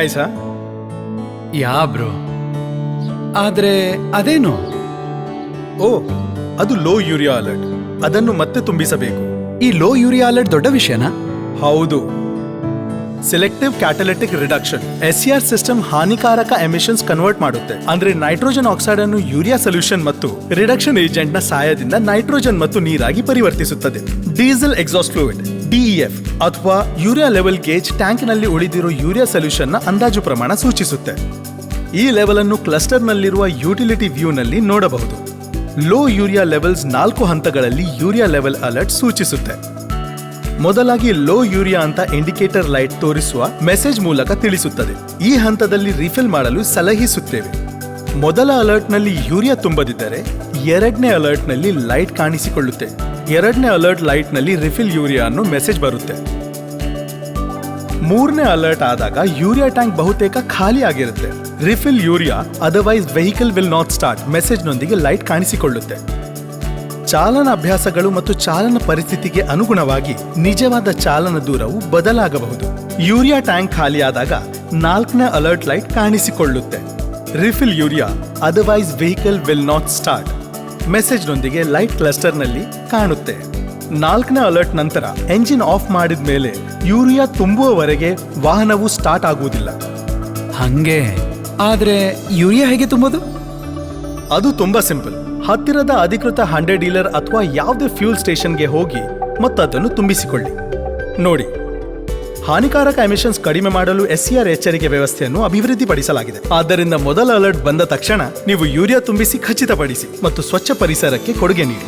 Nice ಹಾ. ಯಾ bro, ಆದ್ರೆ ಅದೇನು? ಓ, ಅದು ಲೋ ಯೂರಿಯಾ ಅಲರ್ಟ್. ಅದನ್ನು ಮತ್ತೆ ತುಂಬಿಸಬೇಕು. ಈ ಲೋ ಯೂರಿಯಾ ಅಲರ್ಟ್ ದೊಡ್ಡ ವಿಷಯನಾ? ಹೌದು. Selective catalytic reduction SCR system ಹಾನಿಕಾರಕ ಎಮಿಷನ್ಸ್ ಕನ್ವರ್ಟ್ ಮಾಡುತ್ತೆ. ಅಂದ್ರೆ ನೈಟ್ರೋಜನ್ ಆಕ್ಸೈಡ್ ಅನ್ನು ಯೂರಿಯಾ ಸೊಲ್ಯೂಷನ್ ಮತ್ತು ರಿಡಕ್ಷನ್ ಏಜೆಂಟ್ ನ ಸಹಾಯದಿಂದ ನೈಟ್ರೋಜನ್ ಮತ್ತು ನೀರಾಗಿ ಪರಿವರ್ತಿಸುತ್ತದೆ. ಡೀಸೆಲ್ ಎಕ್ಸಾಸ್ಟ್ ಫ್ಲೂಯಿಡ್ DEF ಅಥವಾ ಯೂರಿಯಾ ಲೆವೆಲ್ ಗೇಜ್ ಟ್ಯಾಂಕ್ ನಲ್ಲಿ ಉಳಿದಿರೋ ಯೂರಿಯಾ ಸೊಲ್ಯೂಷನ್ ನ ಅಂದಾಜು ಪ್ರಮಾಣ ಸೂಚಿಸುತ್ತೆ. ಈ ಲೆವೆಲ್ ಅನ್ನು ಕ್ಲಸ್ಟರ್ ನಲ್ಲಿರುವ ಯುಟಿಲಿಟಿ ವ್ಯೂ ನಲ್ಲಿ ನೋಡಬಹುದು. ಲೋ ಯೂರಿಯಾ ಲೆವೆಲ್ಸ್ 4 ಹಂತಗಳಲ್ಲಿ ಯೂರಿಯಾ ಲೆವೆಲ್ ಅಲರ್ಟ್ ಸೂಚಿಸುತ್ತೆ. ಮೊದಲಾಗಿ ಲೋ ಯೂರಿಯಾ ಅಂತ ಇಂಡಿಕೇಟರ್ ಲೈಟ್ ತೋರಿಸುವ ಮೆಸೇಜ್ ಮೂಲಕ ತಿಳಿಸುತ್ತದೆ. ಈ ಹಂತದಲ್ಲಿ ರಿಫಿಲ್ ಮಾಡಲು ಸಲಹಿಸುತ್ತೇವೆ. ಮೊದಲ ಅಲರ್ಟ್ ನಲ್ಲಿ ಯೂರಿಯಾ ತುಂಬದಿದ್ದರೆ ಎರಡನೇ ಅಲರ್ಟ್ ನಲ್ಲಿ ಲೈಟ್ ಕಾಣಿಸಿಕೊಳ್ಳುತ್ತೆ. ಎರಡನೇ ಅಲರ್ಟ್ ಲೈಟ್ ನಲ್ಲಿ ರಿಫಿಲ್ ಯೂರಿಯಾ ಅನ್ನು ಮೆಸೇಜ್ ಬರುತ್ತೆ. ಮೂರನೇ ಅಲರ್ಟ್ ಆದಾಗ ಯೂರಿಯಾ ಟ್ಯಾಂಕ್ ಬಹುತೇಕ ಖಾಲಿ ಆಗಿರುತ್ತೆ. Refill urea otherwise vehicle will not start message ನೊಂದಿಗೆ ಲೈಟ್ ಕಾಣಿಸಿಕೊಳ್ಳುತ್ತೆ. ಚಾಲನ ಅಭ್ಯಾಸಗಳು ಮತ್ತು ಚಾಲನ ಪರಿಸ್ಥಿತಿಗೆ ಅನುಗುಣವಾಗಿ ನಿಜವಾದ ಚಾಲನ ದೂರವು ಬದಲಾಗಬಹುದು. ಯೂರಿಯಾ ಟ್ಯಾಂಕ್ ಖಾಲಿಯಾದಾಗ 4ನೇ ಅಲರ್ಟ್ ಲೈಟ್ ಕಾಣಿಸಿಕೊಳ್ಳುತ್ತೆ. Refill urea otherwise vehicle will not start message ನೊಂದಿಗೆ ಲೈಟ್ ಕ್ಲಸ್ಟರ್ ನಲ್ಲಿ ಕಾಣುತ್ತೆ. 4ನೇ ಅಲರ್ಟ್ ನಂತರ ಎಂಜಿನ್ ಆಫ್ ಮಾಡಿದ ಮೇಲೆ ಯೂರಿಯಾ ತುಂಬುವವರೆಗೆ ವಾಹನವು ಸ್ಟಾರ್ಟ್ ಆಗುವುದಿಲ್ಲ. ಹಂಗೆ ಆದ್ರೆ ಯೂರಿಯಾ ಹೇಗೆ ತುಂಬೋದು? ಅದು ತುಂಬಾ ಸಿಂಪಲ್. ಹತ್ತಿರದ ಅಧಿಕೃತ 100 ಡೀಲರ್ ಅಥವಾ ಯಾವುದೇ ಫ್ಯೂಲ್ ಸ್ಟೇಷನ್ಗೆ ಹೋಗಿ ಮತ್ತು ಅದನ್ನು ತುಂಬಿಸಿಕೊಳ್ಳಿ. ನೋಡಿ, ಹಾನಿಕಾರಕ ಎಮಿಷನ್ಸ್ ಕಡಿಮೆ ಮಾಡಲು SCR ಎಚ್ಚರಿಕೆ ವ್ಯವಸ್ಥೆಯನ್ನು ಅಭಿವೃದ್ಧಿಪಡಿಸಲಾಗಿದೆ. ಆದ್ದರಿಂದ ಮೊದಲ ಅಲರ್ಟ್ ಬಂದ ತಕ್ಷಣ ನೀವು ಯೂರಿಯಾ ತುಂಬಿಸಿ ಖಚಿತಪಡಿಸಿ ಮತ್ತು ಸ್ವಚ್ಛ ಪರಿಸರಕ್ಕೆ ಕೊಡುಗೆ ನೀಡಿ.